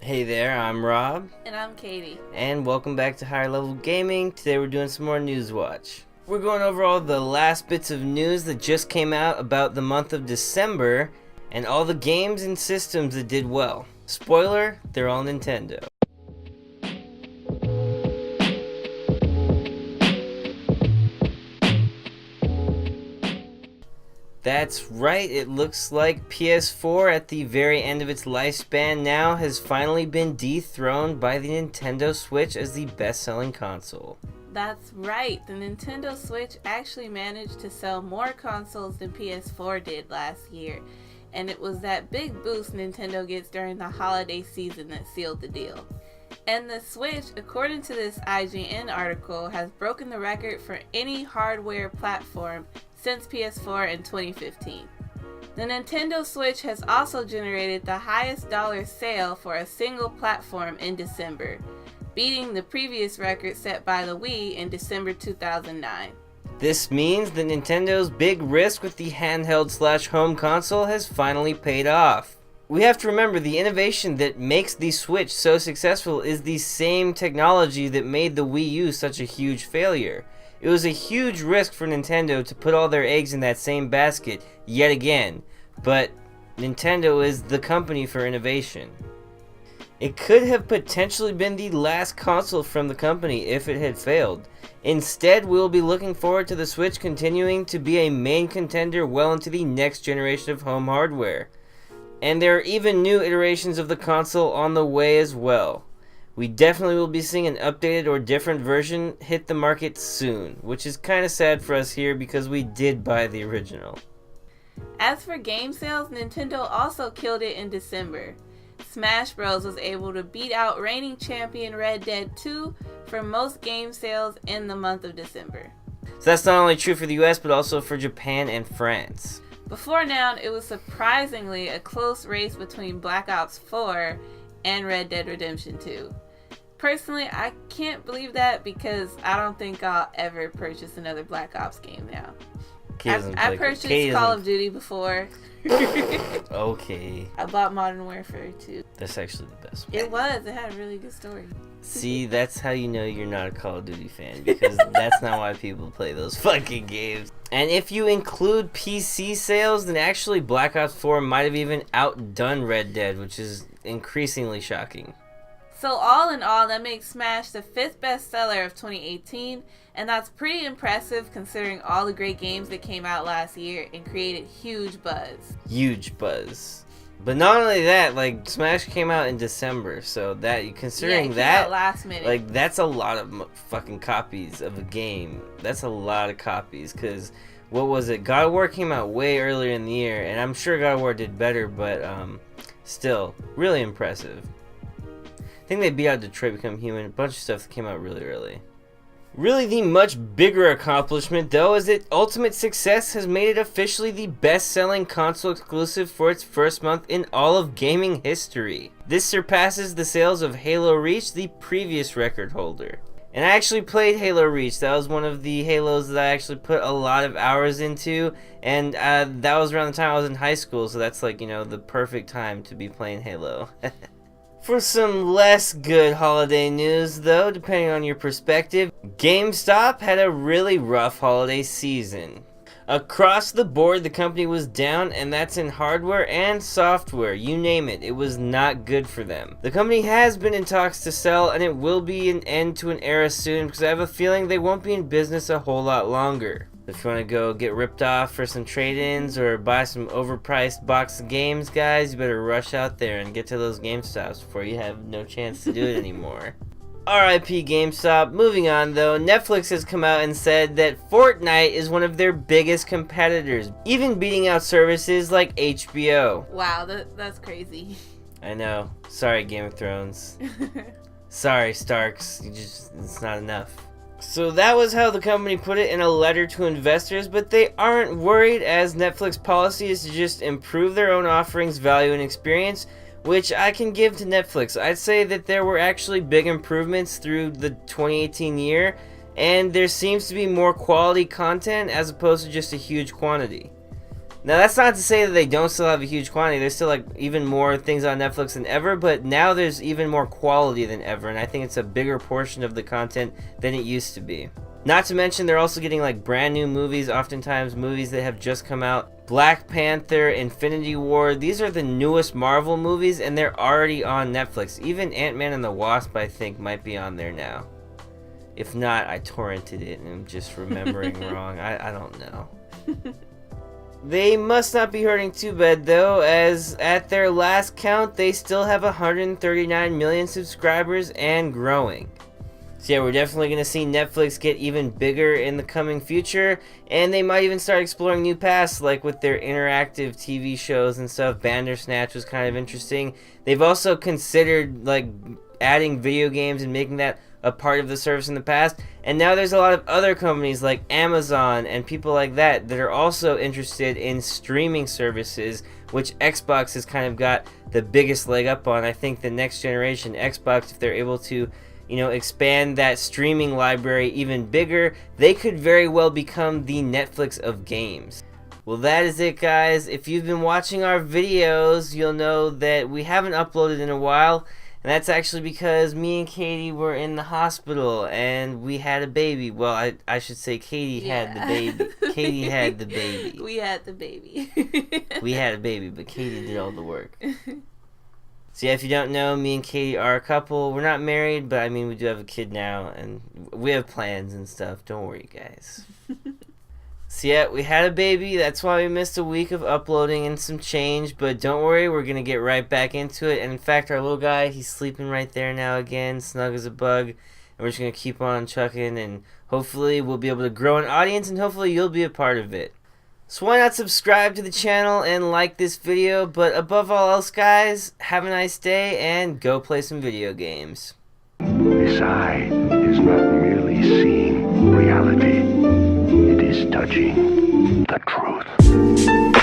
Hey there, I'm Rob. And I'm Katie. And welcome back to Higher Level Gaming. Today we're doing some more News Watch. We're going over all the last bits of news that just came out about the month of December and all the games and systems that did well. Spoiler, they're all Nintendo. That's right, it looks like PS4 at the very end of its lifespan now has finally been dethroned by the Nintendo Switch as the best-selling console. That's right, the Nintendo Switch actually managed to sell more consoles than PS4 did last year, and it was that big boost Nintendo gets during the holiday season that sealed the deal. And the Switch, according to this IGN article, has broken the record for any hardware platform since PS4 in 2015. The Nintendo Switch has also generated the highest dollar sale for a single platform in December, beating the previous record set by the Wii in December 2009. This means that Nintendo's big risk with the handheld/home console has finally paid off. We have to remember the innovation that makes the Switch so successful is the same technology that made the Wii U such a huge failure. It was a huge risk for Nintendo to put all their eggs in that same basket yet again, but Nintendo is the company for innovation. It could have potentially been the last console from the company if it had failed. Instead, we'll be looking forward to the Switch continuing to be a main contender well into the next generation of home hardware. And there are even new iterations of the console on the way as well. We definitely will be seeing an updated or different version hit the market soon, which is kind of sad for us here because we did buy the original. As for game sales, Nintendo also killed it in December. Smash Bros. Was able to beat out reigning champion Red Dead 2 for most game sales in the month of December. So that's not only true for the US, but also for Japan and France. Before now, it was surprisingly a close race between Black Ops 4 and Red Dead Redemption 2. Personally, I can't believe that because I don't think I'll ever purchase another Black Ops game now. I purchased Call of Duty before. Okay. I bought Modern Warfare 2. That's actually the best one. It was. It had a really good story. See, that's how you know you're not a Call of Duty fan, because that's not why people play those fucking games. And if you include PC sales, then actually Black Ops 4 might have even outdone Red Dead, which is increasingly shocking. So all in all, that makes Smash the 5th bestseller of 2018, and that's pretty impressive considering all the great games that came out last year and created huge buzz. Huge buzz. But not only that, like, Smash came out in December, so that, considering that, last minute. like, that's a lot of fucking copies of a game. That's a lot of copies, because, what was it? God of War came out way earlier in the year, and I'm sure God of War did better, but, still, really impressive. I think they beat out Detroit Become Human, a bunch of stuff that came out really early. Really, the much bigger accomplishment, though, is that Ultimate Success has made it officially the best-selling console exclusive for its first month in all of gaming history. This surpasses the sales of Halo Reach, the previous record holder. And I actually played Halo Reach. That was one of the Halos that I actually put a lot of hours into, and that was around the time I was in high school, so that's like, the perfect time to be playing Halo. For some less good holiday news, though, depending on your perspective, GameStop had a really rough holiday season. Across the board, the company was down, and that's in hardware and software, you name it. It was not good for them. The company has been in talks to sell, and it will be an end to an era soon, because I have a feeling they won't be in business a whole lot longer. If you want to go get ripped off for some trade-ins or buy some overpriced box of games, guys, you better rush out there and get to those GameStops before you have no chance to do it anymore. RIP GameStop. Moving on, though, Netflix has come out and said that Fortnite is one of their biggest competitors, even beating out services like HBO. Wow, that's crazy. I know. Sorry, Game of Thrones. Sorry, Starks. It's not enough. So that was how the company put it in a letter to investors, but they aren't worried as Netflix policy is to just improve their own offerings, value, and experience, which I can give to Netflix. I'd say that there were actually big improvements through the 2018 year, and there seems to be more quality content as opposed to just a huge quantity. Now, that's not to say that they don't still have a huge quantity. There's still like even more things on Netflix than ever, but now there's even more quality than ever, and I think it's a bigger portion of the content than it used to be. Not to mention, they're also getting like brand new movies, oftentimes movies that have just come out. Black Panther, Infinity War, these are the newest Marvel movies, and they're already on Netflix. Even Ant-Man and the Wasp, I think, might be on there now. If not, I torrented it and I'm just remembering wrong. I don't know. They must not be hurting too bad though, as at their last count, they still have 139 million subscribers and growing. So yeah, we're definitely going to see Netflix get even bigger in the coming future, and they might even start exploring new paths, like with their interactive TV shows and stuff. Bandersnatch was kind of interesting. They've also considered like adding video games and making that a part of the service in the past, and now there's a lot of other companies like Amazon and people like that that are also interested in streaming services, which Xbox has kind of got the biggest leg up on. I think the next generation Xbox, if they're able to, you know, expand that streaming library even bigger, they could very well become the Netflix of games. Well, that is it, guys. If you've been watching our videos, you'll know that we haven't uploaded in a while. And that's actually because me and Katie were in the hospital and we had a baby. Well, I should say Katie had the baby. Katie had the baby. We had the baby. We had a baby, but Katie did all the work. So yeah, if you don't know, me and Katie are a couple. We're not married, but I mean, we do have a kid now, and we have plans and stuff. Don't worry, guys. So yeah, we had a baby. That's why we missed a week of uploading and some change. But don't worry, we're going to get right back into it. And in fact, our little guy, he's sleeping right there now again, snug as a bug. And we're just going to keep on chucking. And hopefully we'll be able to grow an audience. And hopefully you'll be a part of it. So why not subscribe to the channel and like this video. But above all else, guys, have a nice day and go play some video games. This eye is not merely seeing reality. It is touching the truth.